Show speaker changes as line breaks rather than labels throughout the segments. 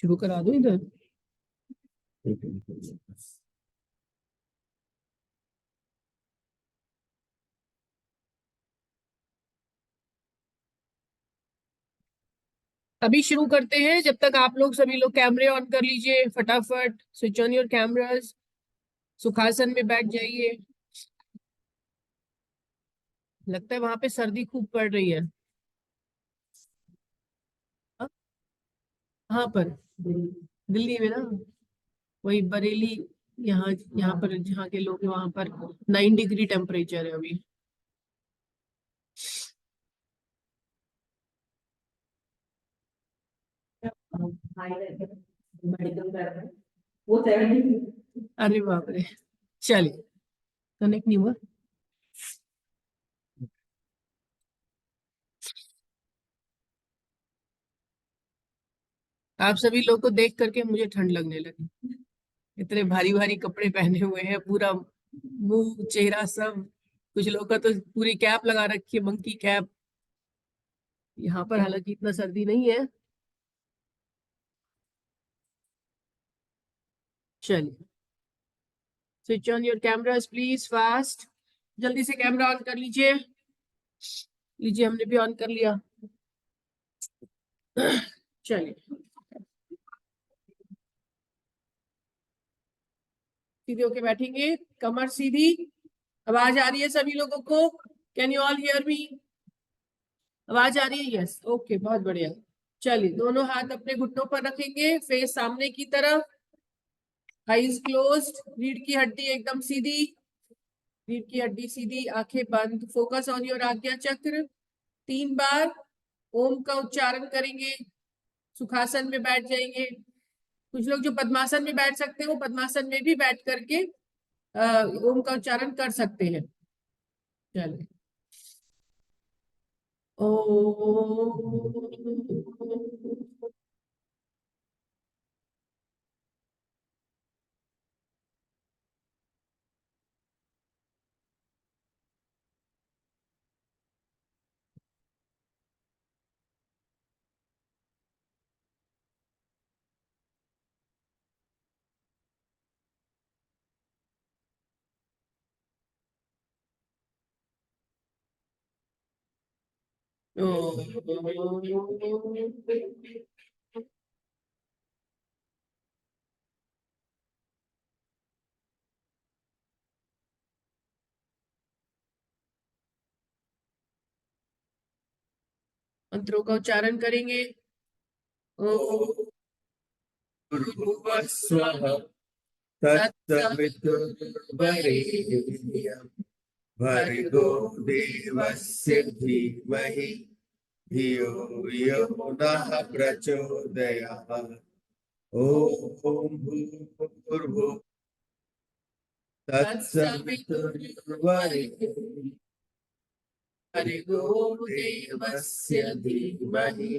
शुरू करा दो इधर। अभी शुरू करते हैं। जब तक आप लोग सभी लोग कैमरे ऑन कर लीजिए फटाफट। Switch on your cameras. Sukhasana में बैठ जाइए। लगता है वहां पे सर्दी खूब पड़ रही है। हाँ? कहाँ पर? दिल्ली में ना। वही बरेली। यहाँ यहाँ पर जहाँ के लोग हैं वहां पर 9 डिग्री टेम्परेचर है अभी। अरे बाप रे। चलिए। कनेक्ट नहीं हुआ। आप सभी लोग को देख करके मुझे ठंड लगने लगी। इतने भारी भारी कपड़े पहने हुए हैं, पूरा मुंह चेहरा सब। कुछ लोग का तो पूरी कैप लगा रखी है, मंकी कैप। यहाँ पर हालांकि इतना सर्दी नहीं है। चलिए। Switch on your cameras please fast. जल्दी से कैमरा ऑन कर लीजिए। लीजिए, हमने भी ऑन कर लिया। चलिए। सीधे होके बैठेंगे, कमर सीधी। आवाज आ रही है सभी लोगों को? Can you all hear me? आवाज आ रही है? यस, ओके, बहुत बढ़िया। चलिए, दोनों हाथ अपने घुटनों पर रखेंगे, फेस सामने की तरफ। Eyes closed. रीढ़ की हड्डी एकदम सीधी। रीढ़ की हड्डी सीधी, आंखें बंद। फोकस ऑन योर आज्ञा चक्र। 3 बार ओम का उच्चारण करेंगे। सुखासन में बैठ जाएंगे। कुछ लोग जो पद्मासन में बैठ सकते हैं वो पद्मासन में भी बैठ करके ओम का उच्चारण कर सकते हैं। चलिए। ओ। मंत्रों का उच्चारण करेंगे। भूर्भुवः स्वः तत्सवितुर्वरेण्यं भर्गो देवस्य धीमहि धियो यो नः प्रचोदयात्। ओम भूर्भुवः तत्सवितुर्वरेण्यं भर्गो देवस्य धीमहि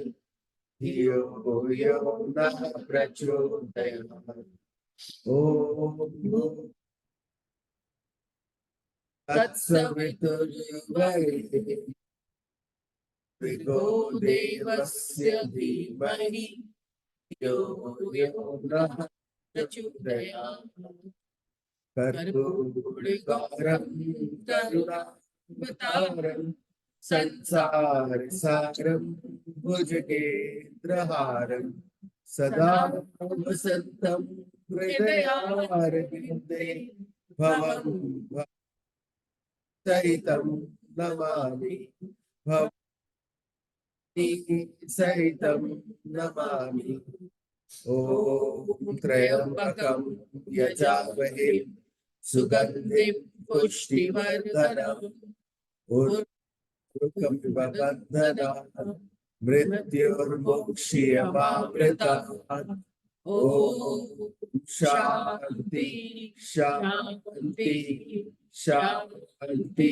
धियो यो नः प्रचोदयात्। ओम तत्सवितुर्वरेण्यं भर्गो देवस्य धीमहि धियो यो नः प्रचोदयात्। कर्पूरगौरं करुणावतारं संसारसारं भुजगेन्द्रहारं सदा वसन्तं हृदयारविन्दे भवं भक्तहितं नमामि। भक्ति सहितं नमामि। ओम त्र्यंबकं यजामहे सुगन्धिं पुष्टिवर्धनम् उर्वारुकं बन्धनात् मृत्युर्मुक्षीयमामृतात्। ओम शांति शांति शांति।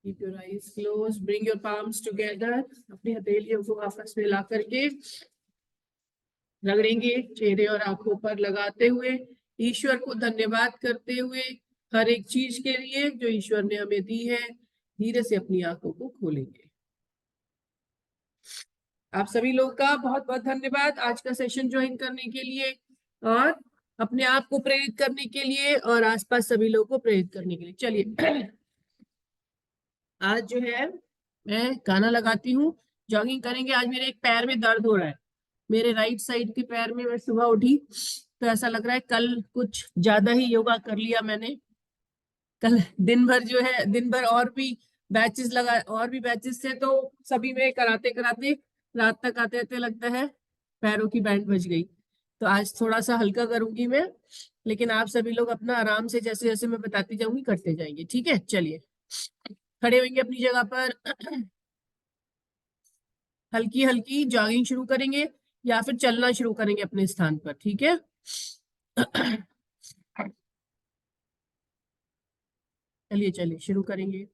Keep your eyes closed. Bring your palms together. अपनी हथेलियों को आपस में ला करके रगड़ेंगे चेहरे और आंखों पर लगाते हुए, ईश्वर को धन्यवाद करते हुए हर एक चीज के लिए जो ईश्वर ने हमें दी है। धीरे से अपनी आंखों को खोलेंगे। आप सभी लोग का बहुत बहुत धन्यवाद आज का सेशन ज्वाइन करने के लिए और अपने आप को प्रेरित करने के लिए और आसपास सभी लोगों को प्रेरित करने के लिए। चलिए आज जो है मैं गाना लगाती हूँ, जॉगिंग करेंगे। आज मेरे एक पैर में दर्द हो रहा है, मेरे राइट साइड के पैर में। मैं सुबह उठी तो ऐसा लग रहा है कल कुछ ज्यादा ही योगा कर लिया मैंने। कल दिन भर जो है, दिन भर और भी बैचेस थे, तो सभी में कराते कराते रात तक आते आते लगता है पैरों की बैंड बज गई। तो आज थोड़ा सा हल्का करूंगी मैं, लेकिन आप सभी लोग अपना आराम से जैसे जैसे मैं बताती जाऊंगी करते जाएंगे, ठीक है। चलिए खड़े होंगे अपनी जगह पर, हल्की हल्की जॉगिंग शुरू करेंगे या फिर चलना शुरू करेंगे अपने स्थान पर, ठीक है। चलिए चलिए शुरू करेंगे।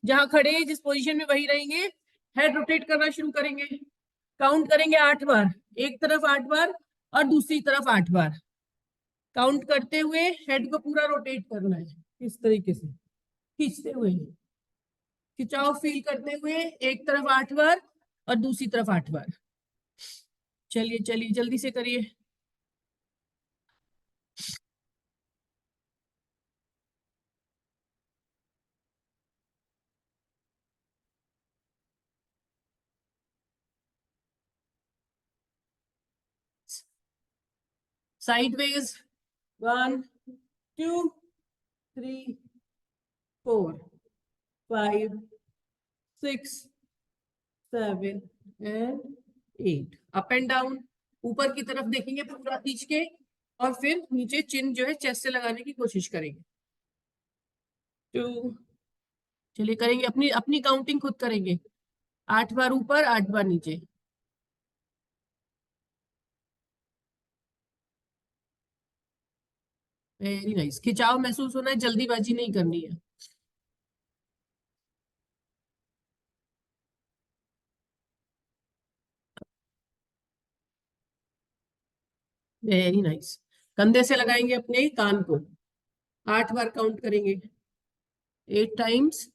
जहां खड़े हैं जिस पोजीशन में वही रहेंगे, हेड रोटेट करना शुरू करेंगे, काउंट करेंगे 8 बार, एक तरफ 8 बार और दूसरी तरफ 8 बार। काउंट करते हुए हेड को पूरा रोटेट करना है, इस तरीके से खींचते हुए, खिंचाव फील करते हुए, एक तरफ 8 बार और दूसरी तरफ 8 बार। चलिए चलिए जल्दी से करिए। Sideways 1 2 3 4 5 6 7 and 8। Up and down, ऊपर की तरफ देखेंगे पूरा खींच के, और फिर नीचे चिन जो है चेस्ट से लगाने की कोशिश करेंगे। 2, चलिए करेंगे, अपनी अपनी काउंटिंग खुद करेंगे, 8 बार ऊपर 8 बार नीचे। वेरी नाइस, खिंचाव महसूस होना है, जल्दीबाजी नहीं करनी है। वेरी नाइस, कंधे से लगाएंगे अपने कान को, 8 बार काउंट करेंगे, 8 टाइम्स।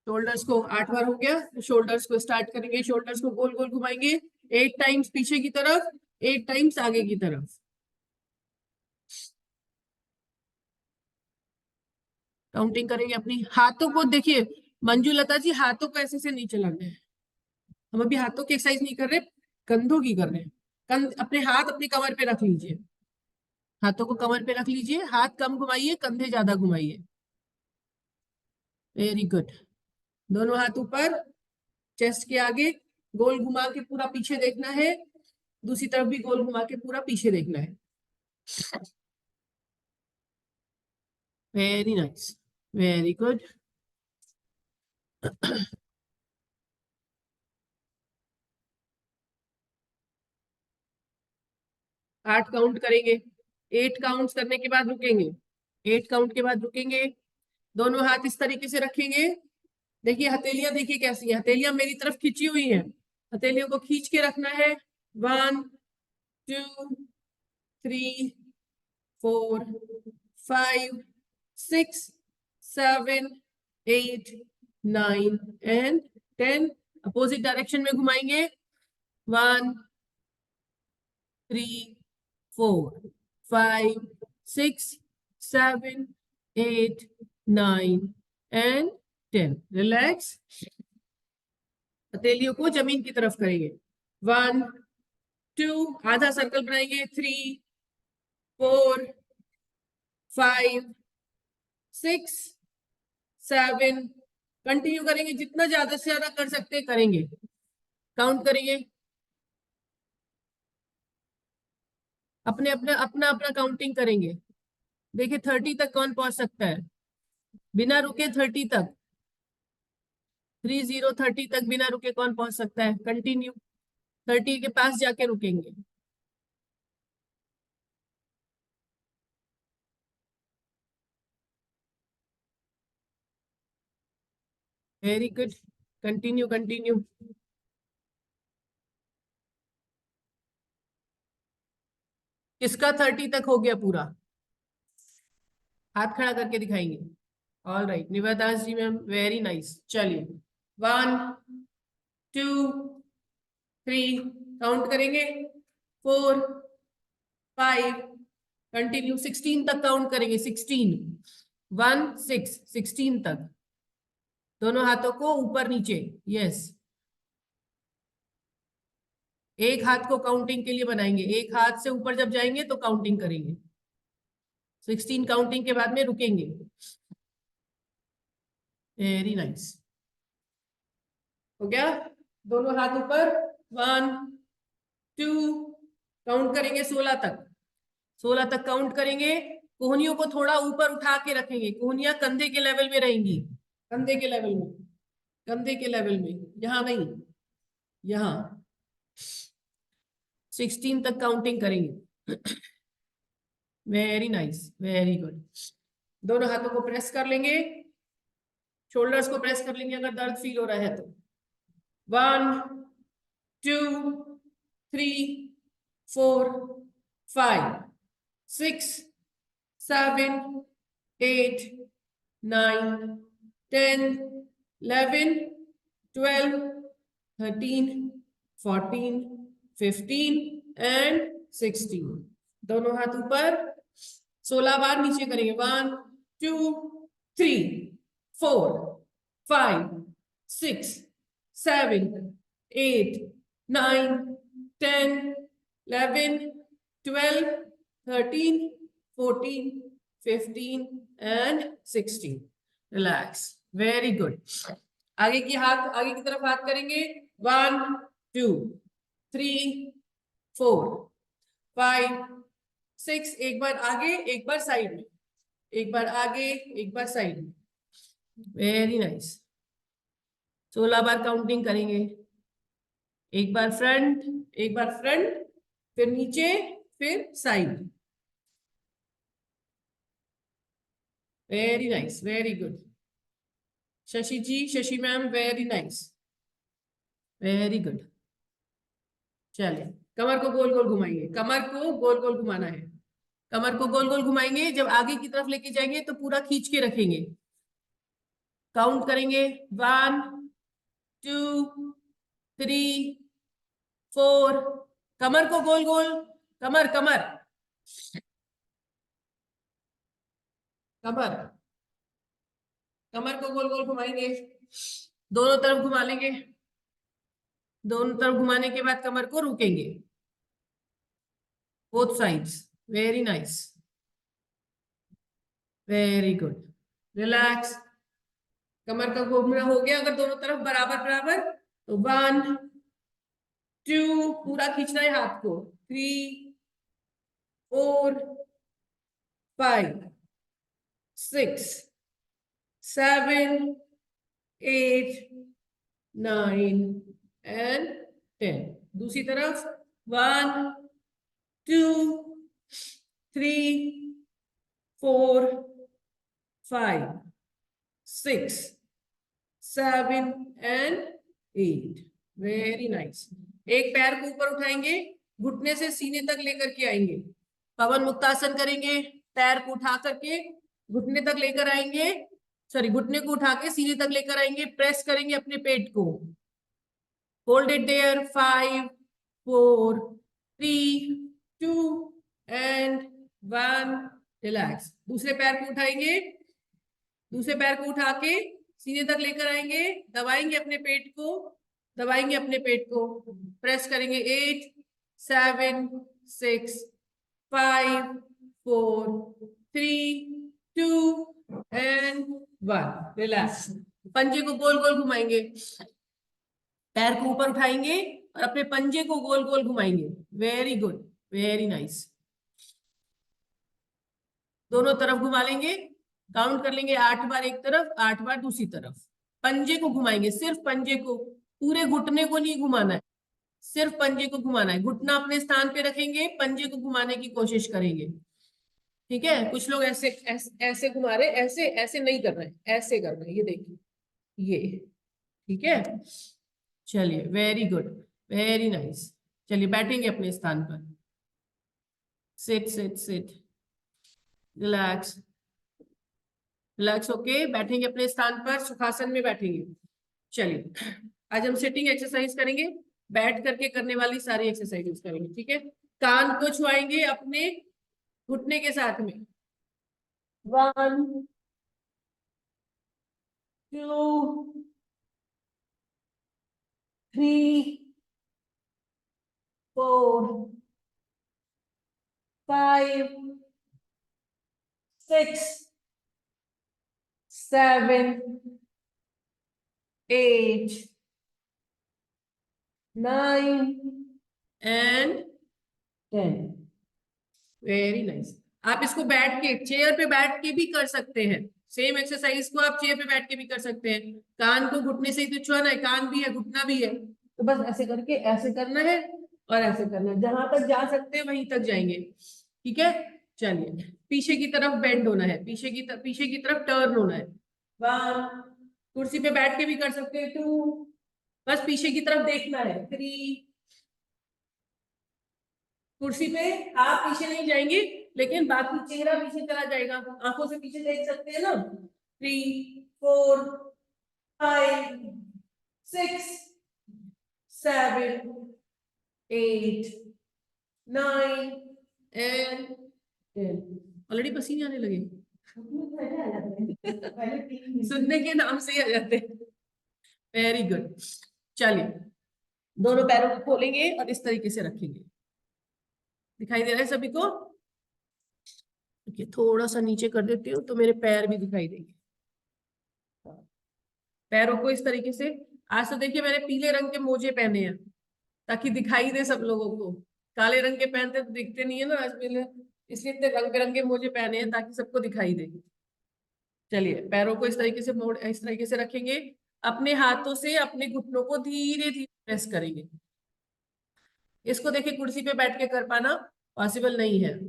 शोल्डर्स को 8 बार हो गया, शोल्डर्स को स्टार्ट करेंगे, शोल्डर्स को गोल गोल घुमाएंगे, 8 टाइम्स पीछे की तरफ, 8 टाइम्स आगे की तरफ। काउंटिंग करेंगे अपनी, हाथों को देखिए मंजू लता जी, हाथों को ऐसे से नहीं चलाना है, हम अभी हाथों की एक्सरसाइज नहीं कर रहे, कंधों की कर रहे हैं। अपने हाथ अपनी कमर पे रख लीजिए, हाथों को कमर पे रख लीजिए, हाथ कम घुमाइए, कंधे ज्यादा घुमाइए। वेरी गुड, दोनों हाथ ऊपर, चेस्ट के आगे, गोल घुमा के पूरा पीछे देखना है, दूसरी तरफ भी गोल घुमा के पूरा पीछे देखना है। Very nice, very good. 8 count करेंगे, 8 काउंट करने के बाद रुकेंगे, 8 काउंट के बाद रुकेंगे, दोनों हाथ इस तरीके से रखेंगे। देखिए हथेलियां, देखिए कैसी है, हथेलियां मेरी तरफ खींची हुई है, हथेलियों को खींच के रखना है। 1 2 3 4 5 6 7 8 9 एंड 10। अपोजिट डायरेक्शन में घुमाएंगे, 1 3 4 5 6 7 8 9 एंड 10। रिलैक्स, हथेलियों को जमीन की तरफ करेंगे, 1 2, आधा सर्कल बनाएंगे, 3 4 5 6 7, कंटिन्यू करेंगे, जितना ज्यादा से ज्यादा कर सकते हैं करेंगे, काउंट करेंगे, अपने अपना अपना अपना काउंटिंग करेंगे। देखिए 30 तक कौन पहुंच सकता है बिना रुके, 30 तक, 30 30 तक बिना रुके कौन पहुंच सकता है, कंटिन्यू, 30 के पास जाके रुकेंगे। Very good, continue continue. किसका 30 तक हो गया पूरा, हाथ खड़ा करके दिखाएंगे। ऑल राइट, निवादास जी मैम, वेरी नाइस। चलिए 1 2 3, काउंट करेंगे, 4 5, कंटिन्यू, 16 तक काउंट करेंगे, 16, 1 6, 16 तक, दोनों हाथों को ऊपर नीचे, यस। एक हाथ को काउंटिंग के लिए बनाएंगे, एक हाथ से ऊपर जब जाएंगे तो काउंटिंग करेंगे, 16 काउंटिंग के बाद में रुकेंगे। वेरी नाइस, हो गया, दोनों हाथ ऊपर, 1 2, काउंट करेंगे 16 तक, 16 तक काउंट करेंगे। कोहनियों को थोड़ा ऊपर उठा के रखेंगे, कोहनियां कंधे के लेवल में रहेंगी, कंधे के लेवल में, कंधे के लेवल में, यहाँ नहीं। यहाँ 16 तक काउंटिंग करेंगे। Very nice, very good. दोनों हाथों को प्रेस कर लेंगे, शोल्डर्स को प्रेस कर लेंगे अगर दर्द फील हो रहा है तो। 1 2 3 4 5 6 7 8 9 10 11 12 13 14 15 एंड 16। दोनों हाथ ऊपर, 16 बार नीचे करेंगे। 1 2 3 4 5 6 7 8 9 10 11 12 13 14 15 एंड 16। Relax, very good. आगे की तरफ हाथ करेंगे। 1 2 3 4 5 6। एक बार आगे, एक बार साइड में, एक बार आगे, एक बार साइड में। Very nice. 16 बार काउंटिंग करेंगे। एक बार फ्रंट, एक बार फ्रंट, फिर नीचे, फिर side. Very nice, very good. Shashi ji, Shashi ma'am, very nice, very good. चलिए, कमर को गोल गोल घुमाएंगे, कमर को गोल गोल घुमाना है। कमर को गोल गोल घुमाएंगे। जब आगे की तरफ लेके जाएंगे तो पूरा खींच के रखेंगे। काउंट करेंगे। 1 2 3 4। कमर को गोल गोल, कमर कमर कमर कमर को गोल गोल घुमाएंगे। दोनों तरफ घुमा लेंगे। दोनों तरफ घुमाने के बाद कमर को रुकेंगे। Both sides. Very nice, very good. Relax. कमर का घूमना हो गया अगर दोनों तरफ बराबर बराबर, तो 1 2 पूरा खींचना है हाथ को। 3 4 5 6 7 8 9 एंड 10। दूसरी तरफ। 1 2 3 4 5 6 7 एंड 8। Very nice. एक पैर को ऊपर उठाएंगे, घुटने से सीने तक लेकर के आएंगे। पवन मुक्तासन करेंगे। पैर को उठा करके घुटने तक लेकर आएंगे, सॉरी, घुटने को उठा के सीने तक लेकर आएंगे। प्रेस करेंगे अपने पेट को। Hold it there. 5 4 3 2 and 1। Relax. दूसरे पैर को उठाएंगे, दूसरे पैर को उठा के सीने तक लेकर आएंगे। दबाएंगे अपने पेट को, दबाएंगे अपने पेट को। प्रेस करेंगे। 8 7 6 5 4 3 2 एंड 1। रिलैक्स। पंजे को गोल गोल घुमाएंगे। पैर को ऊपर उठाएंगे और अपने पंजे को गोल गोल घुमाएंगे। Very good, very nice. दोनों तरफ घुमा लेंगे। काउंट कर लेंगे। 8 बार एक तरफ, 8 बार दूसरी तरफ। पंजे को घुमाएंगे, सिर्फ पंजे को, पूरे घुटने को नहीं घुमाना है, सिर्फ पंजे को घुमाना है। घुटना अपने स्थान पे रखेंगे, पंजे को घुमाने की कोशिश करेंगे। ठीक है। कुछ लोग ऐसे ऐसे घुमा रहे, ऐसे ऐसे नहीं कर रहे, ऐसे कर रहे हैं। ये देखिए, ये। ठीक है। चलिए, वेरी गुड, वेरी नाइस। चलिए, बैठेंगे अपने स्थान पर। Sit sit sit. Relax, relax होके बैठेंगे अपने स्थान पर। सुखासन में बैठेंगे। चलिए, आज हम सिटिंग एक्सरसाइज करेंगे। बैठ करके करने वाली सारी एक्सरसाइजेस करेंगे। ठीक है। कान को छुआएंगे अपने घुटने के साथ में। 1 2 3 4 5 6 7 8 9 एंड 10। Very nice. आप इसको बैठ के, चेयर पे बैठ के भी कर सकते हैं। सेम एक्सरसाइज को आप चेयर पे बैठ के भी कर सकते हैं। कान को घुटने से ही तो छुआना है, कान भी है, घुटना भी है। तो बस ऐसे करके ऐसे करना है और ऐसे करना है, जहां तक जा सकते हैं वहीं तक जाएंगे। ठीक है, चलिए पीछे की तरफ बेंड होना है, पीछे की तरफ टर्न होना है। 1, कुर्सी पे बैठ के भी कर सकते हैं। 2, बस पीछे की तरफ देखना है। 3, कुर्सी पे आप पीछे नहीं जाएंगे लेकिन बाकी चेहरा पीछे चला जाएगा, आंखों से पीछे देख सकते हैं ना। 3, 4, 5, 6, 7, 8, 9 एंड 10। ऑलरेडी पसीने आने लगे। सुनने के नाम से ही आ जाते हैं। Very good. चलिए दोनों पैरों को खोलेंगे और इस तरीके से रखेंगे। दिखाई दे रहा है सभी को? थोड़ा सा नीचे कर देती हूँ तो मेरे पैर भी दिखाई देंगे। पैरों को इस तरीके से, आज तो देखिए मैंने पीले रंग के मोजे पहने हैं ताकि दिखाई दे सब लोगों को। काले रंग के पहनते तो दिखते नहीं है ना, आज मैंने इसलिए इतने रंग बिरंगे मोजे पहने हैं ताकि सबको दिखाई दे। चलिए पैरों को इस तरीके से मोड़, इस तरीके से रखेंगे। अपने हाथों से अपने घुटनों को धीरे धीरे प्रेस करेंगे। इसको देखिए कुर्सी पे बैठ के कर पाना पॉसिबल नहीं है,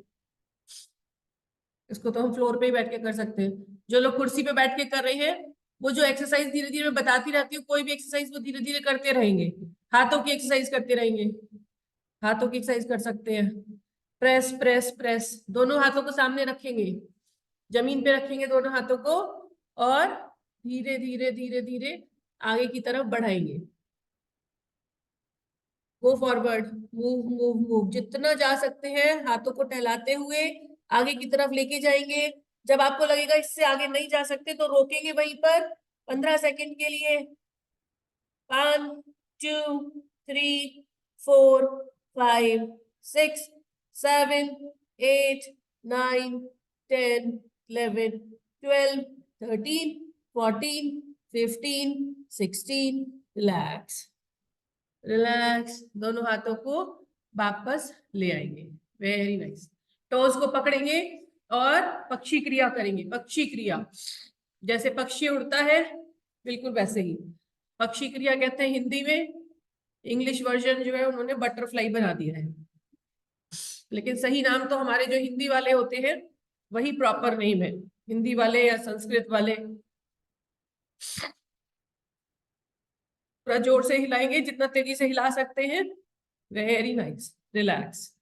इसको तो हम फ्लोर पे ही बैठ के कर सकते हैं। जो लोग कुर्सी पे बैठ के कर रहे हैं वो जो एक्सरसाइज धीरे धीरे मैं बताती रहती हूँ, कोई भी एक्सरसाइज वो धीरे धीरे करते रहेंगे। हाथों की एक्सरसाइज करते रहेंगे, हाथों की एक्सरसाइज कर सकते हैं। प्रेस प्रेस प्रेस, दोनों हाथों को सामने रखेंगे, जमीन पे रखेंगे दोनों हाथों को और धीरे धीरे धीरे धीरे आगे की तरफ बढ़ाएंगे। Go forward, move move move, जितना जा सकते हैं हाथों को टहलाते हुए आगे की तरफ लेके जाएंगे। जब आपको लगेगा इससे आगे नहीं जा सकते तो रोकेंगे वहीं पर 15 सेकंड के लिए। 1, 2, 3, 4, 5, 6, 7, 8, 9, 10, 11, 12, 13, 14, 15, 16। रिलैक्स रिलैक्स, दोनों हाथों को वापस ले आएंगे। Very nice. टोज को पकड़ेंगे और पक्षी क्रिया करेंगे। पक्षी क्रिया, जैसे पक्षी उड़ता है बिल्कुल वैसे ही पक्षी क्रिया कहते हैं हिंदी में। इंग्लिश वर्जन जो है उन्होंने बटरफ्लाई बना दिया है, लेकिन सही नाम तो हमारे जो हिंदी वाले होते हैं वही प्रॉपर नेम है, हिंदी वाले या संस्कृत वाले। पूरा जोर से हिलाएंगे, जितना तेजी से हिला सकते हैं। Very nice. Relax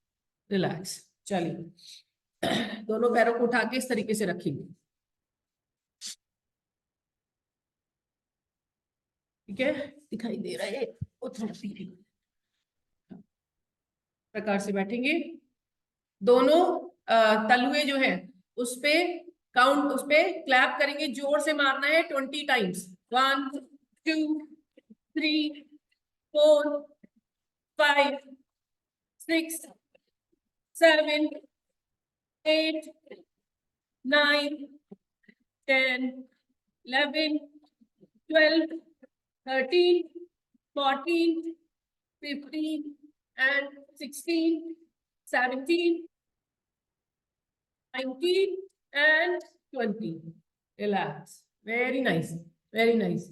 relax. चलिए दोनों पैरों को उठा के इस तरीके से रखेंगे। ठीक है, दिखाई दे रहा है? प्रकार से बैठेंगे। दोनों तलुए जो है उस पे काउंट, उस पे क्लैप करेंगे, जोर से मारना है 20 times. 1, 2, 3, 4, 5, 6, 7, 8, 9, 10, 11, 12, 13, 14, 15 and 16, 17, 19 and 20. Relax. Very nice. Very nice.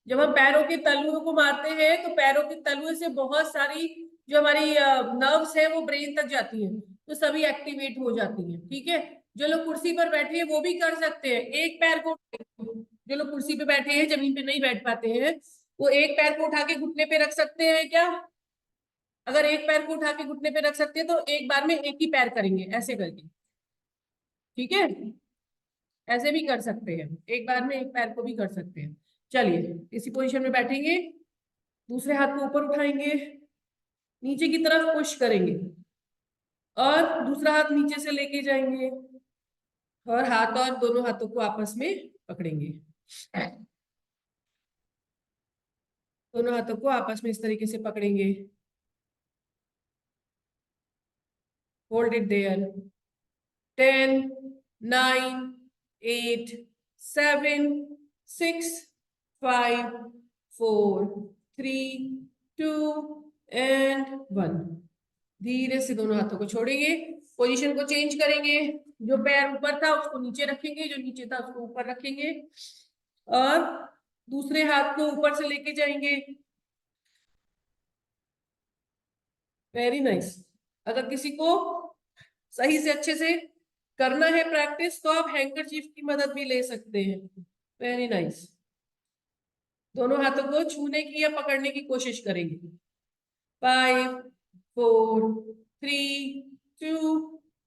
जब हम पैरों के तलुओं को मारते हैं तो पैरों के तलुए से बहुत सारी जो हमारी नर्व्स है वो ब्रेन तक जाती हैं, तो सभी एक्टिवेट हो जाती हैं। ठीक है, जो लोग कुर्सी पर बैठे हैं वो भी कर सकते हैं। एक पैर को, जो लोग कुर्सी पे बैठे हैं जमीन पे नहीं बैठ पाते हैं, वो एक पैर को उठा के घुटने पे रख सकते हैं क्या? अगर एक पैर को उठा के घुटने पे रख सकते हैं तो एक बार में एक ही पैर करेंगे ऐसे करके। ठीक है, ऐसे भी कर सकते हैं, एक बार में एक पैर को भी कर सकते हैं। चलिए इसी पोजीशन में बैठेंगे, दूसरे हाथ को ऊपर उठाएंगे, नीचे की तरफ पुश करेंगे और दूसरा हाथ नीचे से लेके जाएंगे और हाथ और दोनों हाथों को आपस में पकड़ेंगे। दोनों हाथों को आपस में इस तरीके से पकड़ेंगे। Hold it there. 10, 9, 8, 7, 6, 5, 4, 3, 2 एंड 1। धीरे से दोनों हाथों को छोड़ेंगे, पोजीशन को चेंज करेंगे। जो पैर ऊपर था उसको नीचे रखेंगे, जो नीचे था उसको ऊपर रखेंगे और दूसरे हाथ को ऊपर से लेके जाएंगे वेरी नाइस। अगर किसी को सही से अच्छे से करना है प्रैक्टिस तो आप हैंकरचीफ की मदद भी ले सकते हैं। Very nice. दोनों हाथों को छूने की या पकड़ने की कोशिश करेंगे। 5 4 3 2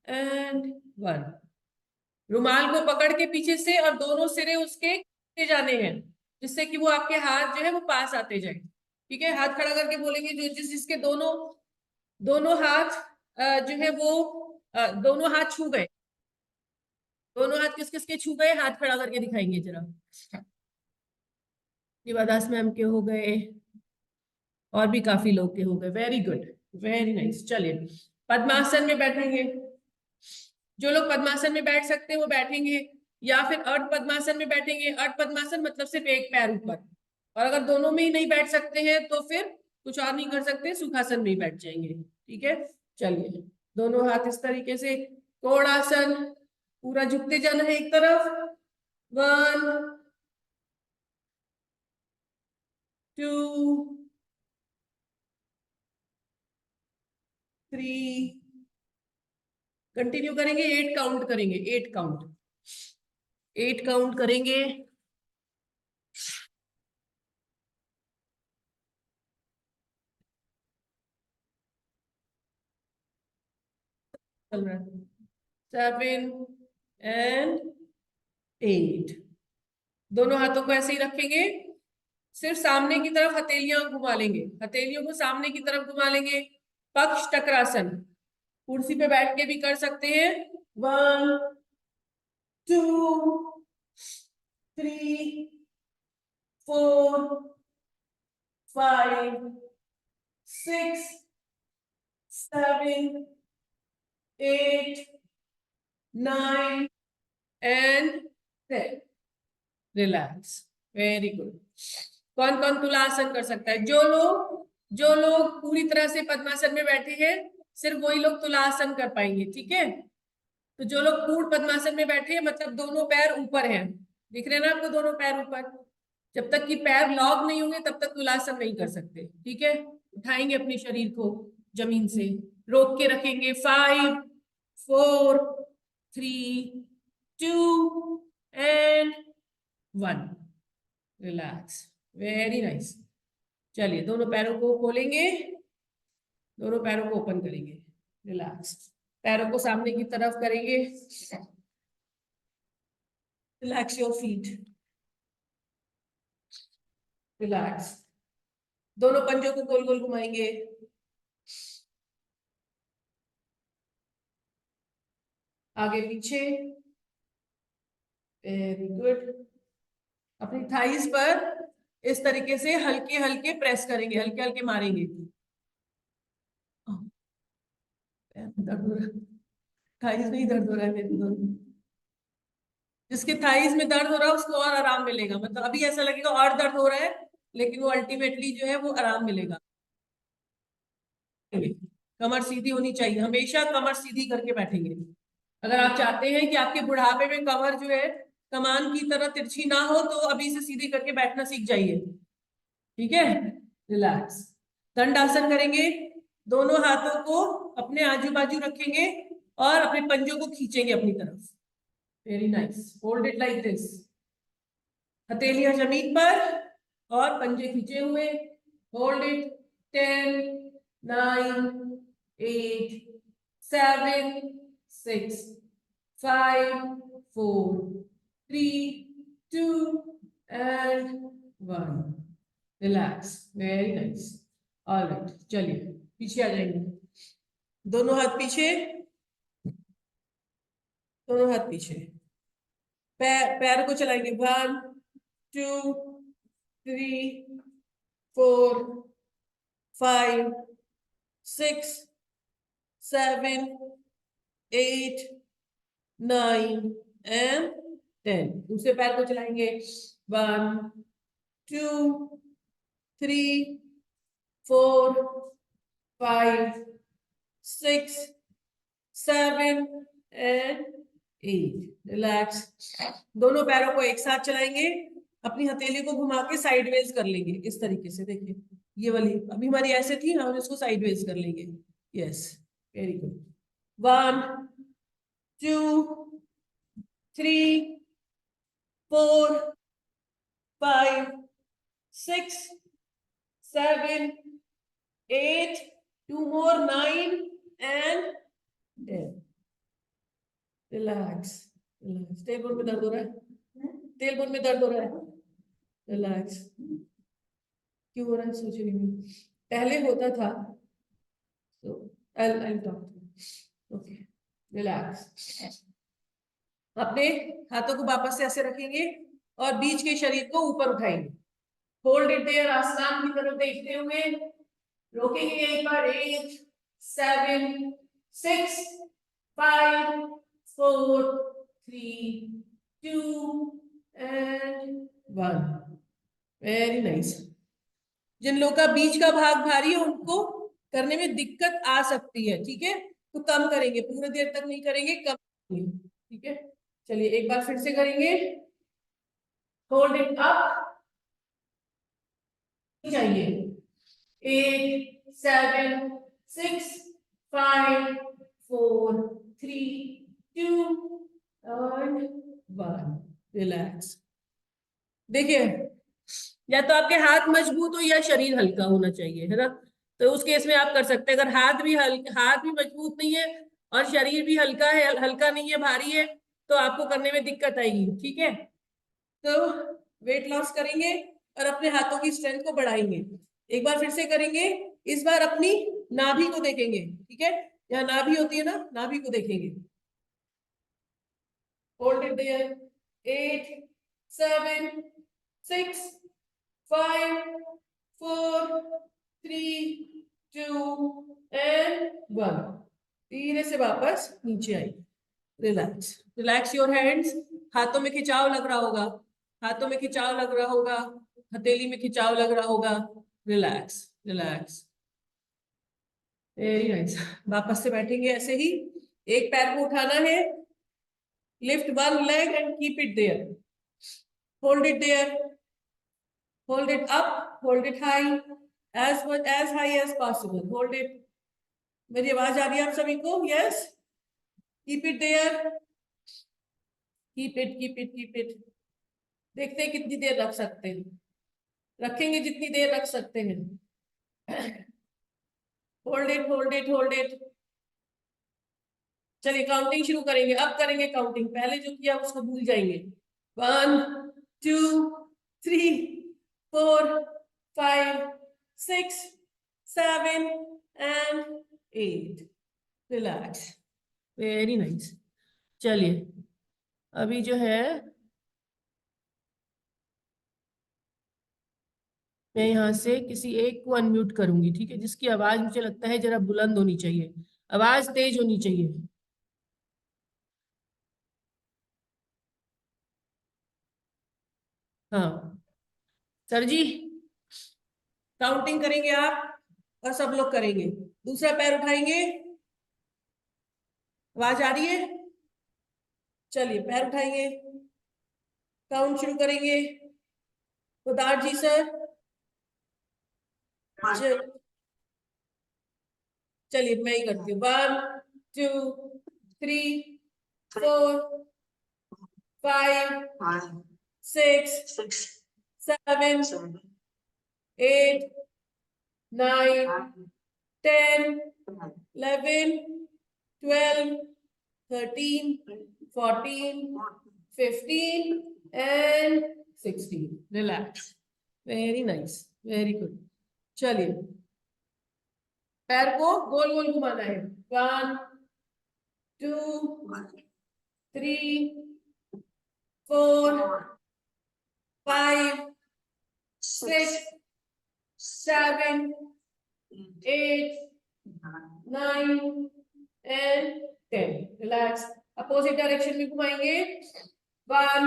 एंड 1। रुमाल को पकड़ के पीछे से और दोनों सिरे उसके जाने हैं, जिससे कि वो आपके हाथ जो है वो पास आते जाए। ठीक है, हाथ खड़ा करके बोलेंगे जो जिसके दोनों दोनों हाथ जो है वो दोनों हाथ छू गए। दोनों हाथ किस किस के छू गए, हाथ खड़ा करके दिखाएंगे जरा। शिवादास मैम के हो गए और भी काफी लोग के हो गए। Very good, very nice. चलिए पद्मासन में बैठेंगे। जो लोग पद्मासन में बैठ सकते हैं वो बैठेंगे, या फिर अर्ध पद्मासन में बैठेंगे। अर्ध पद्मासन मतलब सिर्फ एक पैर ऊपर, और अगर दोनों में ही नहीं बैठ सकते हैं तो फिर कुछ और नहीं कर सकते, सुखासन में ही बैठ जाएंगे। ठीक है, चलिए दोनों हाथ इस तरीके से, कोणासन, पूरा झुकते जाना है एक तरफ। 1 2 3, कंटिन्यू करेंगे, 8 काउंट करेंगे, 8 काउंट, 8 काउंट करेंगे। चल रहा है 7 एंड 8। दोनों हाथों को ऐसे ही रखेंगे, सिर्फ सामने की तरफ हथेलियां घुमा लेंगे, हथेलियों को सामने की तरफ घुमा लेंगे। पक्ष टकरासन, कुर्सी पे बैठ के भी कर सकते हैं। 1 2 3 4 5 6 7 8 9 एंड 10। Relax, very good. कौन कौन तुलासन कर सकता है? जो लोग पूरी तरह से पद्मासन में बैठे हैं सिर्फ वही लोग तुलासन कर पाएंगे। ठीक है, तो जो लोग पूर्ण पद्मासन में बैठे हैं मतलब दोनों पैर ऊपर हैं, दिख रहे हैं ना आपको दोनों पैर ऊपर, जब तक कि पैर लॉक नहीं होंगे तब तक तुलासन नहीं कर सकते। ठीक है, उठाएंगे अपने शरीर को जमीन से, रोक के रखेंगे। 5 4 3 2 एंड 1। Relax, very nice. चलिए दोनों पैरों को खोलेंगे, दोनों पैरों को ओपन करेंगे। रिलैक्स, पैरों को सामने की तरफ करेंगे। Relax your feet, relax. दोनों पंजों को गोल गोल घुमाएंगे। आगे पीछे, वेरी गुड। अपनी थाइस पर इस तरीके से हल्के हल्के प्रेस करेंगे, हल्के हल्के मारेंगे। दर्द हो रहा है, थाइस में ही दर्द हो रहा है मेरे दोनों। जिसके थाइस में दर्द हो रहा है उसको और आराम मिलेगा, मतलब अभी ऐसा लगेगा और दर्द हो रहा है, लेकिन वो अल्टीमेटली जो है वो आराम मिलेगा। कमर सीधी होनी चाहिए, हमेशा कमर सीधी करके बैठेंगे। अगर आप चाहते हैं कि आपके बुढ़ापे में कमर जो है कमान की तरह तिरछी ना हो तो अभी से सीधी करके बैठना सीख जाइए। ठीक है, रिलैक्स। दंडासन करेंगे, दोनों हाथों को अपने आजू बाजू रखेंगे और अपने पंजों को खींचेंगे अपनी तरफ। Very nice, hold it like this. हथेलियां जमीन पर और पंजे खींचे हुए। Hold it. 10 9 8 7 6 5 4 3 2 and 1। Relax, very nice. Alright, चलिए पीछे आ जाएंगे। दोनों हाथ पीछे, दोनों हाथ पीछे। पैर को चलाएंगे। 1 2 3 4 5 6 7 8 9 एंड 10। दूसरे पैर को चलाएंगे। 1 2 3 4 5 6 7 एंड 8। रिलैक्स। दोनों पैरों को एक साथ चलाएंगे, अपनी हथेली को घुमा के साइडवेज कर लेंगे इस तरीके से। देखिए ये वाली अभी हमारी ऐसे थी, हम इसको साइडवेज कर लेंगे। Yes, very good. 1 2 3 4 5 6 7 8, 2 more, 9 and 10. Relax, relax. Tailbone में दर्द हो रहा है? टेलबोन में दर्द हो रहा है? रिलैक्स। क्यों हो रहा है सोच रही हूँ, पहले होता था। तो I'll talk to you. Okay, relax. अपने हाथों को वापस से ऐसे रखेंगे और बीच के शरीर को ऊपर उठाएंगे। होल्ड इट देयर, आसमान की तरफ देखते हुए रोकेंगे एक बार। 8 7 6 5 4 3 2 and 1। Very nice. जिन लोगों का बीच का भाग भारी है उनको करने में दिक्कत आ सकती है, ठीक है, तो कम करेंगे, पूरे देर तक नहीं करेंगे, कम करेंगे, ठीक है। चलिए एक बार फिर से करेंगे। होल्ड इट अप चाहिए। 8 7 6 5 4 3 2 and 1। रिलैक्स। देखिए, या तो आपके हाथ मजबूत हो या शरीर हल्का होना चाहिए, है ना। तो उस केस में आप कर सकते हैं। अगर हाथ भी मजबूत नहीं है और शरीर भी हल्का है, हल्का नहीं है, भारी है, तो आपको करने में दिक्कत आएगी, ठीक है। तो वेट लॉस करेंगे और अपने हाथों की स्ट्रेंथ को बढ़ाएंगे। एक बार फिर से करेंगे। इस बार अपनी नाभि को देखेंगे, ठीक है, यहाँ नाभि होती है ना, नाभि को देखेंगे। Hold it there. 8 7 6 5 4 3 2 and 1। धीरे से वापस नीचे आई। Relax, relax your hands. हाथों में खिंचाव लग रहा होगा, हाथों में खिंचाव लग रहा होगा, हथेली में खिंचाव लग रहा होगा। Relax, relax, very nice. वापस से बैठेंगे ऐसे ही। एक पैर को उठाना है। Lift one leg and keep it there. Hold it there. Hold it up, hold it high, as much as high as possible. Hold it. मेरी आवाज आ रही है आप सभी को? Yes. Keep it there. Keep it, keep it, keep it. देखते हैं कितनी देर रख सकते हैं। रखेंगे जितनी देर रख सकते हैं। Hold it, hold it, hold it. चलिए काउंटिंग शुरू करेंगे। अब करेंगे काउंटिंग, पहले जो किया उसको भूल जाएंगे। 1 2 3 4 5 6 7 and 8। Relax, very nice. चलिए अभी जो है मैं यहाँ से किसी एक को अनम्यूट करूंगी, ठीक है, जिसकी आवाज मुझे लगता है जरा बुलंद होनी चाहिए, आवाज तेज होनी चाहिए। हाँ सर जी, काउंटिंग करेंगे आप और सब लोग करेंगे। दूसरा पैर उठाएंगे। आवाज आ रही है? चलिए पैर उठाएंगे, काउंट शुरू करेंगे। उदार जी सर। चलिए मैं ही करती हूँ। 1 2 3 4 5 6 7 8 9 10 11 12 13 14 15 and 16। Relax, very nice, very good. चलिए पैर को गोल गोल घुमाना है। 1 2 3 4 5 6 7 8 9 and 10। रिलैक्स। अपोजिट डायरेक्शन में घुमाएंगे। 1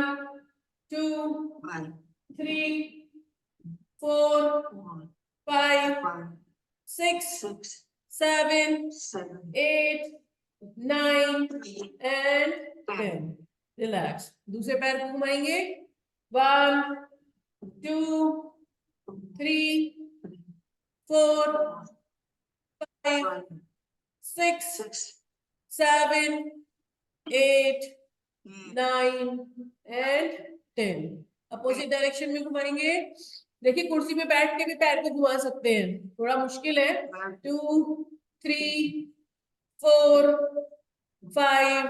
2 3 4 5 6 7 8 9 and 10। रिलैक्स। दूसरे पैर को घुमाएंगे। 1 2 3 4 5 6 7 8 9 एंड 10। अपोजिट डायरेक्शन में घुमाएंगे। देखिए कुर्सी पे बैठ के भी पैर को घुमा सकते हैं, थोड़ा मुश्किल है। 2 3 4 5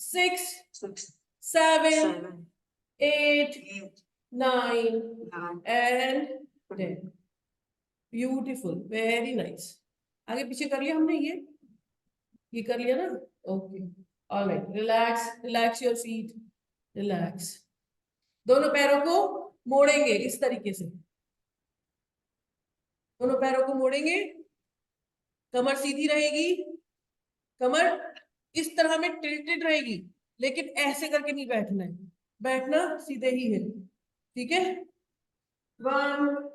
6 7 8 9 एंड 10। Beautiful, very nice. आगे पीछे कर लिया हमने, ये कर लिया ना। Okay, alright, relax, relax your feet, relax. दोनों पैरों को मोड़ेंगे इस तरीके से, दोनों पैरों को मोड़ेंगे, कमर सीधी रहेगी, कमर इस तरह में टिल्टेड रहेगी, लेकिन ऐसे करके नहीं बैठना है, बैठना सीधे ही है, ठीक है। 1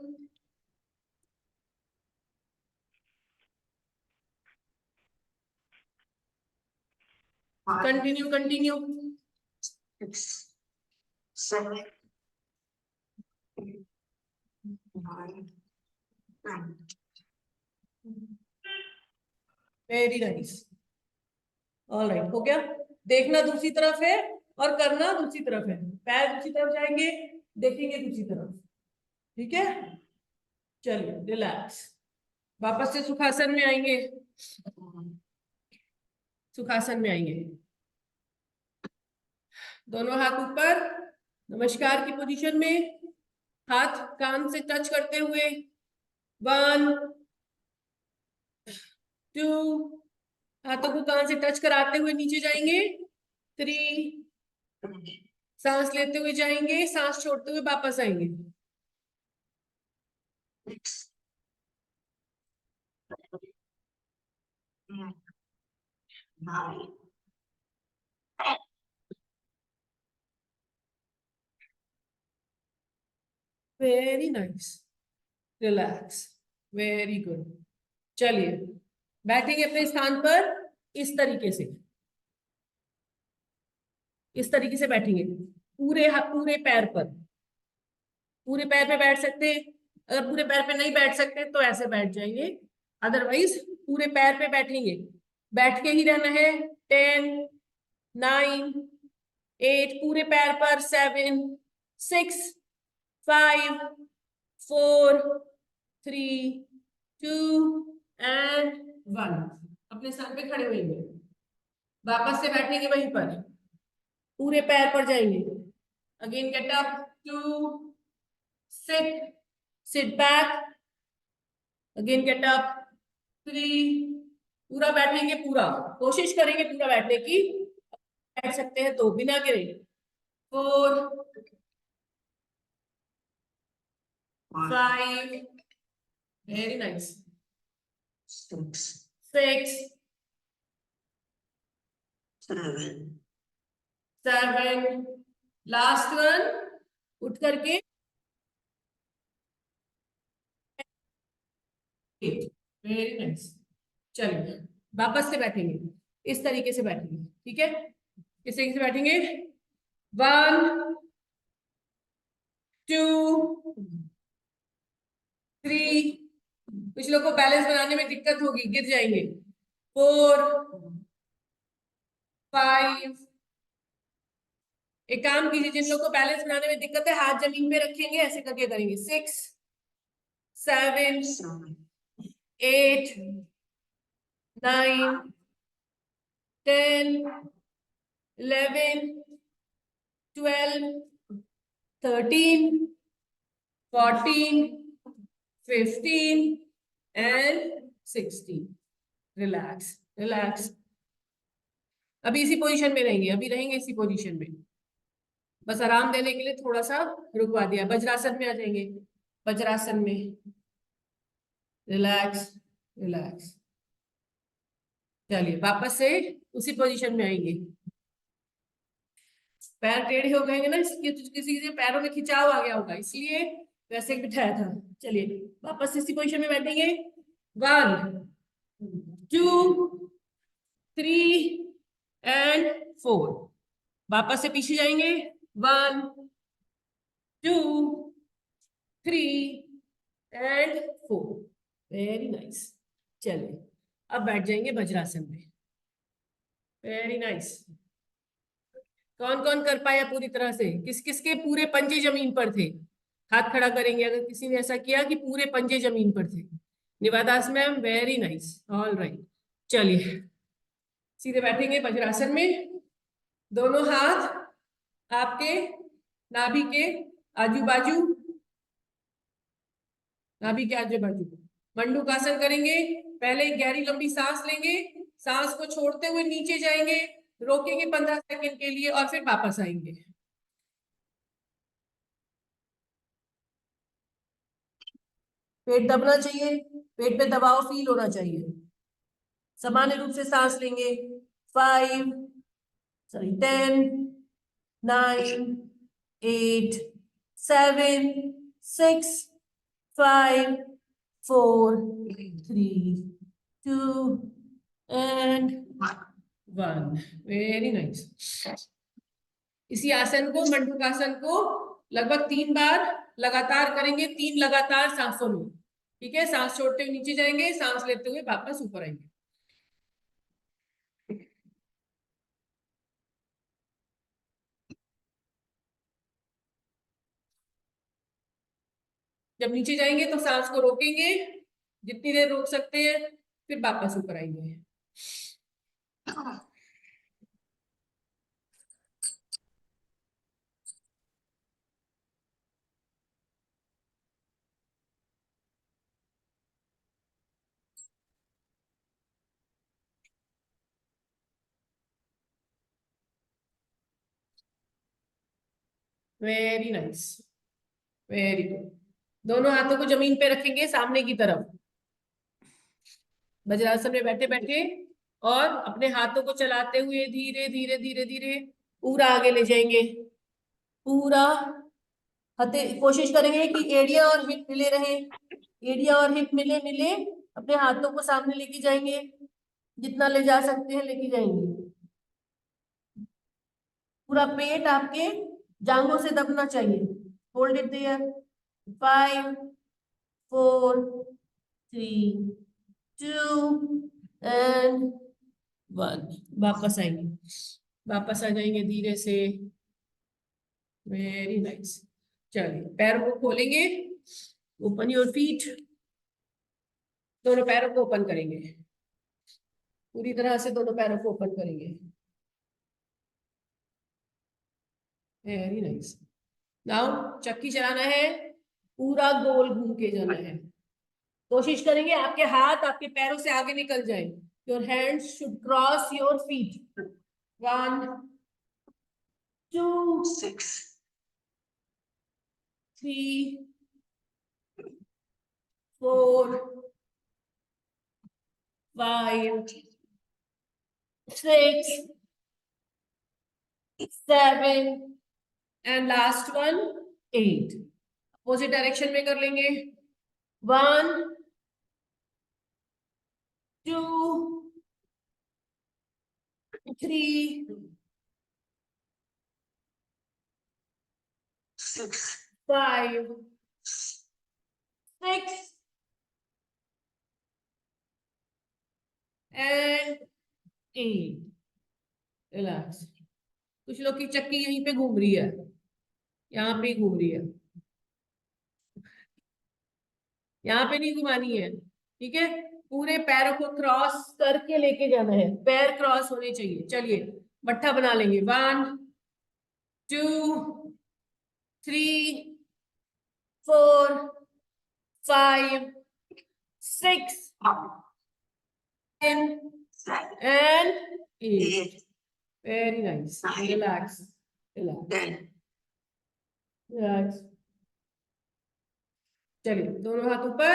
continue continue.
6 7 9 10।
Very nice, alright, हो गया। देखना दूसरी तरफ है और करना दूसरी तरफ है, पैर दूसरी तरफ जाएंगे, देखेंगे दूसरी तरफ, ठीक है। चलिए रिलैक्स, वापस से सुखासन में आएंगे, सुखासन में आएंगे। दोनों हाथ ऊपर, नमस्कार की पोजीशन में, हाथ कान से टच करते हुए। 1 2, हाथों को कान से टच कराते हुए नीचे जाएंगे। 3, सांस लेते हुए जाएंगे, सांस छोड़ते हुए वापस आएंगे।
6 9
very nice, relax, very good. चलिए बैठेंगे अपने स्थान पर इस तरीके से, इस तरीके से बैठेंगे, पूरे पैर पर, पूरे पैर पे बैठ सकते हैं। अगर पूरे पैर पे नहीं बैठ सकते तो ऐसे बैठ जाएंगे, अदरवाइज पूरे पैर पे बैठेंगे, बैठ के ही रहना है। 10 9 8, पूरे पैर पर। 7 6 5 4 3 2 एंड 1। अपने स्थान पे खड़े होंगे, वापस से बैठेंगे वहीं पर, पूरे पैर पर जाएंगे। Again get up, 2 sit, sit back, again get up, 3, पूरा बैठेंगे, पूरा कोशिश करेंगे पूरा बैठने की, बैठ सकते हैं तो बिना गिरे। 4 5, वेरी नाइस।
6
6 7, लास्ट वन, उठ करके 8, वेरी नाइस। चलिए वापस से बैठेंगे, इस तरीके से बैठेंगे, ठीक है। इस तरीके से बैठेंगे। 1 2 3, कुछ लोग को बैलेंस बनाने में दिक्कत होगी, गिर जाएंगे। 4 5, एक काम कीजिए, जिन लोग को बैलेंस बनाने में दिक्कत है हाथ जमीन पे रखेंगे, ऐसे करके करेंगे। 6 7 8 9 10 11 12 13 14 15 एंड 16। Relax, relax. अभी इसी पोजीशन में रहेंगे, अभी रहेंगे इसी पोजीशन में, बस आराम देने के लिए थोड़ा सा रुकवा दिया। वज्रासन में आ जाएंगे, वज्रासन में, रिलैक्स, रिलैक्स। चलिए वापस से उसी पोजीशन में आएंगे। पैर टेढ़े हो गए ना, इसलिए किसी के पैरों में खिंचाव आ गया होगा, इसलिए वैसे बिठाया था। चलिए वापस इसी पोजीशन में बैठेंगे। 1 2 3 एंड 4, वापस से पीछे जाएंगे। 1 2 3 एंड 4, वेरी नाइस। चलिए अब बैठ जाएंगे वज्रासन में। Very nice. कौन कौन कर पाया पूरी तरह से? किस किसके पूरे पंजे जमीन पर थे? हाथ खड़ा करेंगे अगर किसी ने ऐसा किया कि पूरे पंजे जमीन पर थे। Nivadas ma'am, very nice, all right. चलिए सीधे बैठेंगे वज्रासन में। दोनों हाथ आपके नाभि के आजू बाजू, नाभि के आजू बाजू। मंडूकासन करेंगे। पहले एक गहरी लंबी सांस लेंगे, सांस को छोड़ते हुए नीचे जाएंगे, रोकेंगे 15 सेकंड के लिए और फिर वापस आएंगे। पेट दबना चाहिए, पेट पे दबाव फील होना चाहिए। सामान्य रूप से सांस लेंगे। 10, 9, 8, 7, 6, 5, 4, 3, 2 and 1। Very nice. इसी आसन को, मंडूकासन को लगभग 3 बार लगातार करेंगे, 3 लगातार सांसों में। ठीक है, सांस छोड़ते हुए नीचे जाएंगे, सांस लेते हुए वापस ऊपर आएंगे। जब नीचे जाएंगे तो सांस को रोकेंगे, जितनी देर रोक सकते हैं, फिर वापस ऊपर आएंगे। Very nice, very good. दोनों हाथों को जमीन पे रखेंगे सामने की तरफ, वज्रासन में बैठे बैठे, और अपने हाथों को चलाते हुए धीरे धीरे धीरे धीरे पूरा आगे ले जाएंगे। पूरा कोशिश करेंगे कि एड़ियां और हिप मिले रहे। एड़ियां और हिप मिले मिले अपने हाथों को सामने लेके जाएंगे, जितना ले जा सकते हैं लेके जाएंगे। पूरा पेट आपके जांघों से दबना चाहिए। Hold it there. 5, 4, 3, 2 and 1। वापस आएंगे, वापस आ जाएंगे धीरे से। Very nice. चलिए पैरों को खोलेंगे। Open your feet. दोनों पैरों को ओपन करेंगे, पूरी तरह से दोनों पैरों को ओपन करेंगे। Very nice. नाउ चक्की चलाना है, पूरा गोल घूम के जाना है। कोशिश करेंगे आपके हाथ आपके पैरों से आगे निकल जाए। Your hands should cross your feet. 1, 2,
6,
3, 4, 5, 6, 7 and last one 8। Opposite direction में कर लेंगे। 1, 2, 3,
6,
5, 6 and 8। रिलैक्स। कुछ लोग की चक्की यहीं पे घूम रही है, यहाँ पे घूम रही है, यहाँ पे नहीं घुमानी है। ठीक है, पूरे पैरों को क्रॉस करके लेके जाना है, पैर क्रॉस होने चाहिए। चलिए मट्ठा बना लेंगे। 1, 2, 3, 4, 5, 6 and 8।
8,
very nice. Relax, relax,
10,
relax. चलिए दोनों हाथ ऊपर,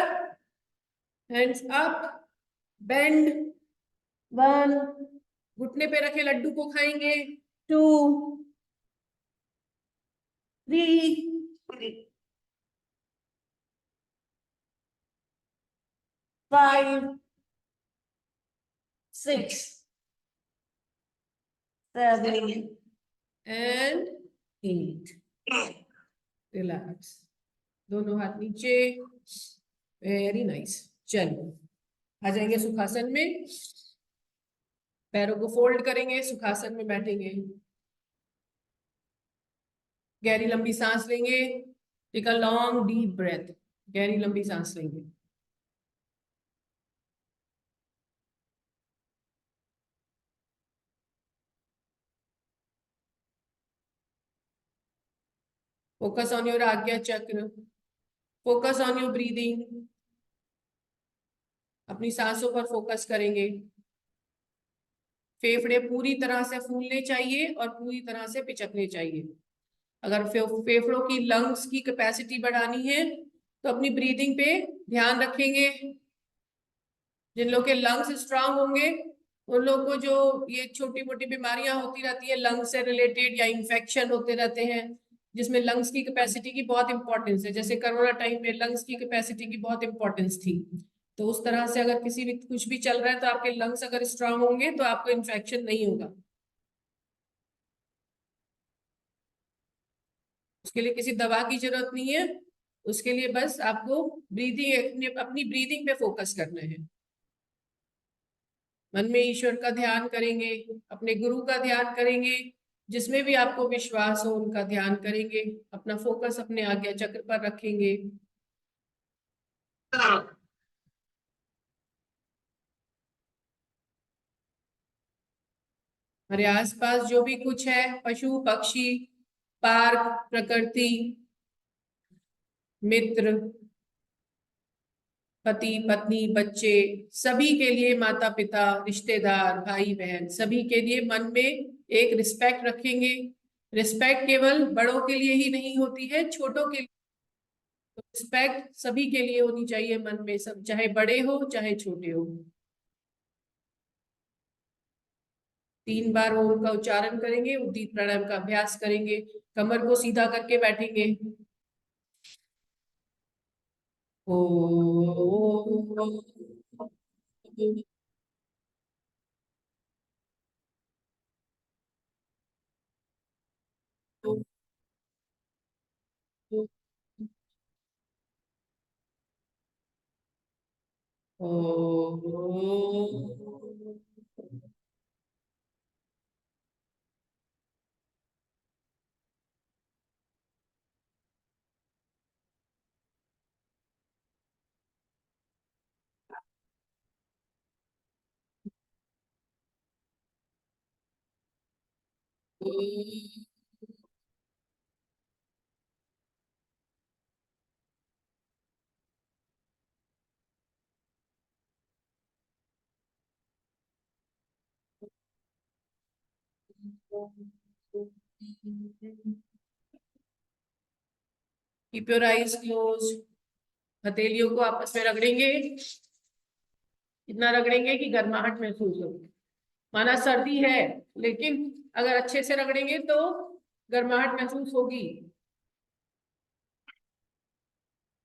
हैंड्स अप, बेंड। 1, घुटने पे रखे लड्डू को खाएंगे। 2, 3, 5, 6, 7 and 8। रिलैक्स। दोनों हाथ नीचे। Very nice. चलिए आ जाएंगे सुखासन में, पैरों को फोल्ड करेंगे, सुखासन में बैठेंगे। गहरी लंबी सांस लेंगे, take a long deep breath, गहरी लंबी सांस लेंगे। फोकस ऑन योर आज्ञा चक्र, फोकस ऑन योर ब्रीदिंग, अपनी सांसों पर फोकस करेंगे। फेफड़े पूरी तरह से फूलने चाहिए और पूरी तरह से पिचकने चाहिए। अगर फेफड़ों की लंग्स की कैपेसिटी बढ़ानी है तो अपनी ब्रीदिंग पे ध्यान रखेंगे। जिन लोग के लंग्स स्ट्रांग होंगे उन लोगों को जो ये छोटी मोटी बीमारियां होती रहती है लंग्स से रिलेटेड या इन्फेक्शन होते रहते हैं, जिसमें लंग्स की कैपेसिटी की बहुत इंपॉर्टेंस है, जैसे कोरोना टाइम में लंग्स की कैपेसिटी की बहुत इंपॉर्टेंस थी, तो उस तरह से अगर किसी भी कुछ भी चल रहा है तो आपके लंग्स अगर स्ट्रांग होंगे तो आपको इन्फेक्शन नहीं होगा। उसके लिए किसी दवा की जरूरत नहीं है, उसके लिए बस आपको ब्रीदिंग, अपनी ब्रीदिंग पे फोकस करना है। मन में ईश्वर का ध्यान करेंगे, अपने गुरु का ध्यान करेंगे, जिसमें भी आपको विश्वास हो उनका ध्यान करेंगे, अपना फोकस अपने आज्ञा चक्र पर रखेंगे। हमारे आसपास जो भी कुछ है, पशु पक्षी, पार्क, प्रकृति, मित्र, पति पत्नी, बच्चे, सभी के लिए, माता पिता, रिश्तेदार, भाई बहन, सभी के लिए मन में एक रिस्पेक्ट रखेंगे। रिस्पेक्ट केवल बड़ों के लिए ही नहीं होती है, छोटों के लिए रिस्पेक्ट सभी के लिए होनी चाहिए मन में, सब चाहे बड़े हो चाहे छोटे हो। 3 बार ओम का उच्चारण करेंगे, उद्दीप प्राणायाम का अभ्यास करेंगे, कमर को सीधा करके बैठेंगे। ओ कीप योर आईज क्लोज। हथेलियों को आपस में रगड़ेंगे, इतना रगड़ेंगे कि गर्माहट महसूस हो। माना सर्दी है लेकिन अगर अच्छे से रगड़ेंगे तो गर्माहट महसूस होगी।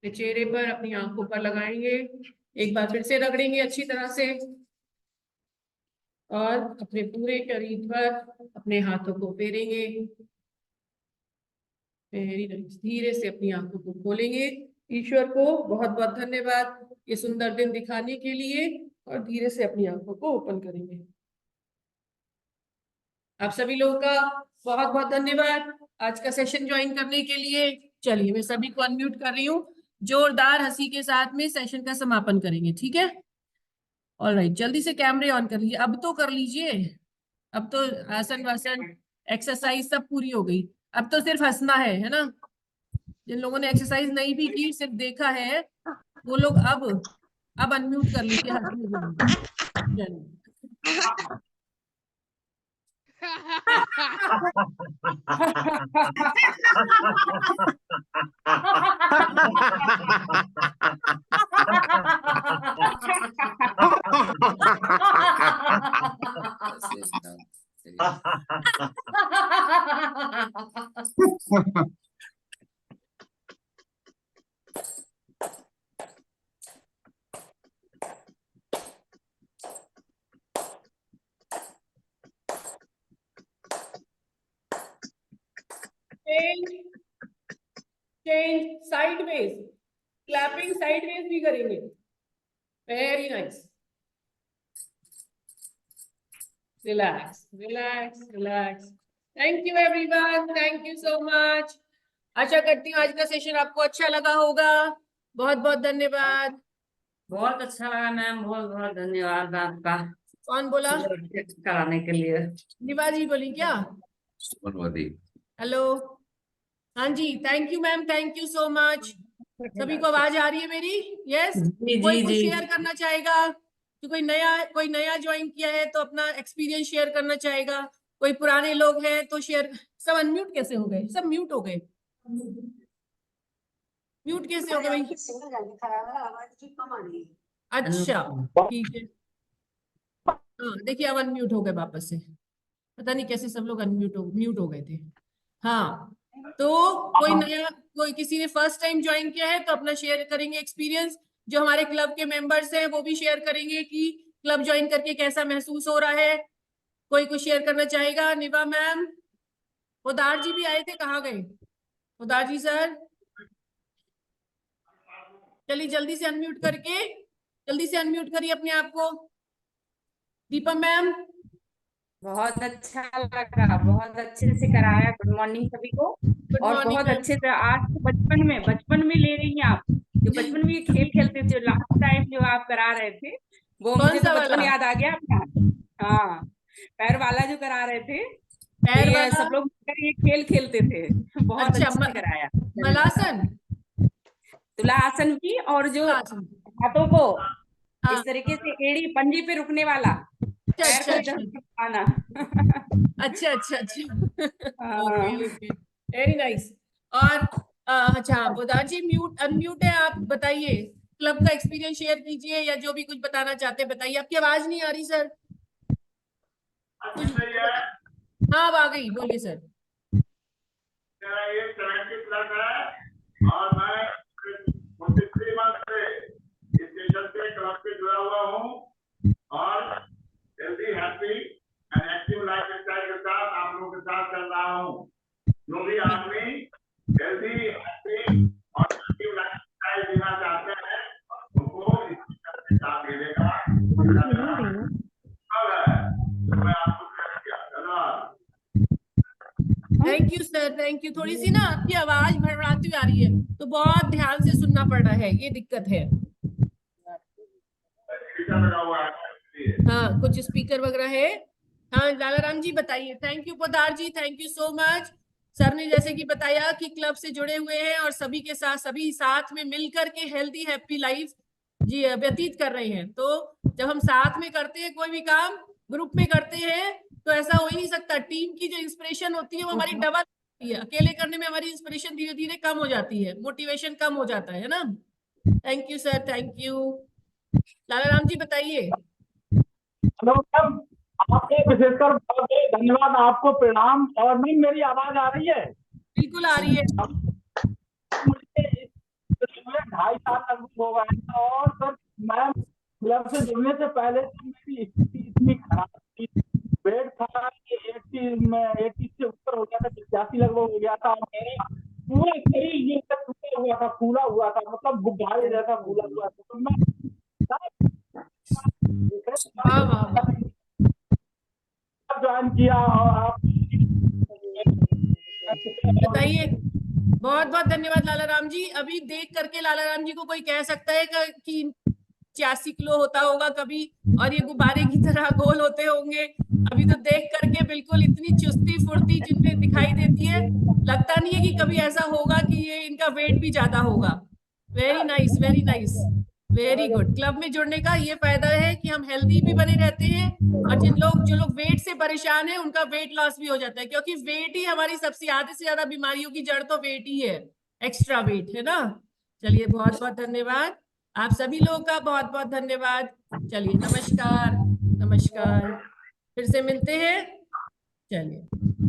चेहरे पर, अपनी आंखों पर लगाएंगे, एक बार फिर से रगड़ेंगे अच्छी तरह से और अपने पूरे शरीर पर अपने हाथों को फेरेंगे। धीरे से अपनी आंखों को खोलेंगे। ईश्वर को बहुत बहुत धन्यवाद ये सुंदर दिन दिखाने के लिए, और धीरे से अपनी आंखों को ओपन करेंगे। आप सभी लोगों का बहुत बहुत धन्यवाद आज का सेशन ज्वाइन करने के लिए। चलिए मैं सभी को अनम्यूट कर रही हूँ, जोरदार हंसी के साथ में सेशन का समापन करेंगे, ठीक है? ऑलराइट, जल्दी से कैमरे ऑन कर लीजिए, अब तो कर लीजिए। अब तो आसन वासन एक्सरसाइज सब पूरी हो गई, अब तो सिर्फ हंसना है ना? जिन लोगों ने एक्सरसाइज नहीं भी की, सिर्फ देखा है, वो लोग अब अनम्यूट कर लीजिए हंसने के लिए। चलिए। चेंज साइडवेज, क्लैपिंग साइडवेज भी करेंगे। Very nice. Relax relax relax. Thank you everyone, thank you so much. आशा करती हूँ आज का सेशन आपको अच्छा लगा होगा। बहुत बहुत धन्यवाद।
बहुत अच्छा लगा मैम, बहुत बहुत धन्यवाद आपका
कौन बोला?
कराने के लिए।
निभा जी बोली क्या? हेलो। हाँ जी, thank you ma'am, thank you so much. सभी को आवाज आ रही है मेरी? यस।
जी
कोई
जी
कुछ
जी।
शेयर करना चाहेगा? तो कोई नया ज्वाइन किया है तो अपना एक्सपीरियंस शेयर करना चाहेगा। कोई पुराने लोग हैं तो शेयर। सब अनम्यूट कैसे हो गए? सब म्यूट हो गए। म्यूट कैसे हो गए भाई?
सिंगल गाड़ी खड़ा है, आवाज की कम आ रही है।
अच्छा ठीक है। हाँ देखिए, अब अनम्यूट हो गए वापस से। पता नहीं कैसे सब लोग म्यूट हो गए थे। हाँ, तो कोई किसी ने फर्स्ट टाइम ज्वाइन किया है तो अपना शेयर करेंगे एक्सपीरियंस। जो हमारे क्लब के मेंबर्स हैं वो भी शेयर करेंगे कि क्लब ज्वाइन करके कैसा महसूस हो रहा है। कोई कुछ शेयर करना चाहेगा? निभा मैम, उदार जी भी आए थे, कहाँ गए उदार जी सर? चलिए जल्दी से अनम्यूट करिए अपने आप को। दीपा मैम।
बहुत अच्छा लगा, बहुत अच्छे से कराया। गुड मॉर्निंग सभी को।
गुड
और
मॉर्निंग
बहुत
मैम।
अच्छे से आज तो बचपन में ले रही हैं आप। जो बचपन में ये खेल खेलते थे लास्ट टाइम जो आप करा रहे थे, वो
कौन
मुझे तो
सा
बचपन
वाला?
याद आ गया अपना। हाँ, पैर वाला जो करा रहे थे, तो
पैर
ये
वाला?
सब लोग मिलकर ये खेल खेलते थे। बहुत
अच्छा,
अच्छे से कराया।
मलासन?
तुला आसन की, और जो
आसन।
हाथों को
हाँ।
इस तरीके से एड़ी पंजे पे रुकने वाला,
अच्छा
पैर
अच्छा
को
अच्छा।
इधर आना।
अच्छा अच्छा अच्छा। ओके
हाँ।
Okay, very nice. और अच्छा, बुधा जी अनम्यूट है, आप बताइए। क्लब का एक्सपीरियंस शेयर कीजिए या जो भी कुछ बताना चाहते हैं बताइए। आपकी आवाज नहीं आ रही सर। कुछ हाँ, अब आ गई, बोलिए सर।
मेरा ये 70 प्लस है और मैं 43 मंथ से इस स्टेशन से क्लब से जुड़ा हुआ हूँ और healthy happy and active life style के साथ आप लोगों के साथ चल रहा हूँ। जो भी आदमी हेल्दी हैप्पी और एक्टिव लाइफ स्टाइल जीना चाहते हैं उनको इस स्टेशन से साथ मिलेगा। तो मैं आपको धन्यवाद।
Thank you sir, thank you. थोड़ी सी ना आपकी आवाज भरभराती आ रही है, तो बहुत ध्यान से सुनना पड़ रहा है, ये दिक्कत है।
स्पीकर लगा हुआ है इसलिए।
हाँ, कुछ स्पीकर वगैरह है। हाँ, लालाराम जी बताइए। Thank you Podar ji, thank you so much. Sir ने जैसे कि बताया कि क्लब से जुड़े हुए हैं और सभी साथ में मिलकर के हेल्दी हैप्पी लाइफ जी व्यतीत कर रहे हैं। तो जब हम साथ में करते हैं कोई भी काम, ग्रुप में करते हैं, तो ऐसा हो ही नहीं सकता। टीम की जो इंस्पिरेशन होती है वो हमारी डबल होती है। अकेले करने में हमारी इंस्पिरेशन धीरे धीरे कम हो जाती है, मोटिवेशन कम हो जाता है ना। Thank you sir, thank you. Lalaram ji बताइए।
हेलो मैम, आपको विशेषकर बहुत बहुत धन्यवाद, आपको प्रणाम। और मैम मेरी आवाज आ रही है?
बिल्कुल आ रही है।
मुझे 2.5 साल लगभग हो गए हैं और सर मैम क्लब से जुड़ने से पहले तो मेरी स्थिति इतनी खराब थी। वेट था कि 80 से ऊपर हो गया था, 85 लगभग हो गया था और मेरा पूरा शरीर ये सब टूटा हुआ था, फूला हुआ था, मतलब गुब्बारे जैसा फूला हुआ था। तो मैं
वाह वाह वाह।
ज्वाइन किया और आप
बताइए। बहुत बहुत धन्यवाद लालाराम जी। अभी देख करके लालाराम जी को कोई कह सकता है कि 85 किलो होता होगा कभी, और ये गुब्बारे की तरह गोल होते होंगे? अभी तो देख करके बिल्कुल इतनी चुस्ती फुर्ती जिनमें दिखाई देती है, लगता नहीं है कि कभी ऐसा होगा कि ये इनका वेट भी ज्यादा होगा। Very nice, very nice, very good. Club में जुड़ने का ये फायदा है कि हम हेल्दी भी बने रहते हैं, और जो लोग वेट से परेशान है उनका वेट लॉस भी हो जाता है, क्योंकि वेट ही हमारी सबसे आधे से ज्यादा बीमारियों की जड़ तो वेट ही है, एक्स्ट्रा वेट है ना। चलिए बहुत बहुत धन्यवाद। आप सभी लोगों का बहुत बहुत धन्यवाद। चलिए नमस्कार, नमस्कार, फिर से मिलते हैं। चलिए।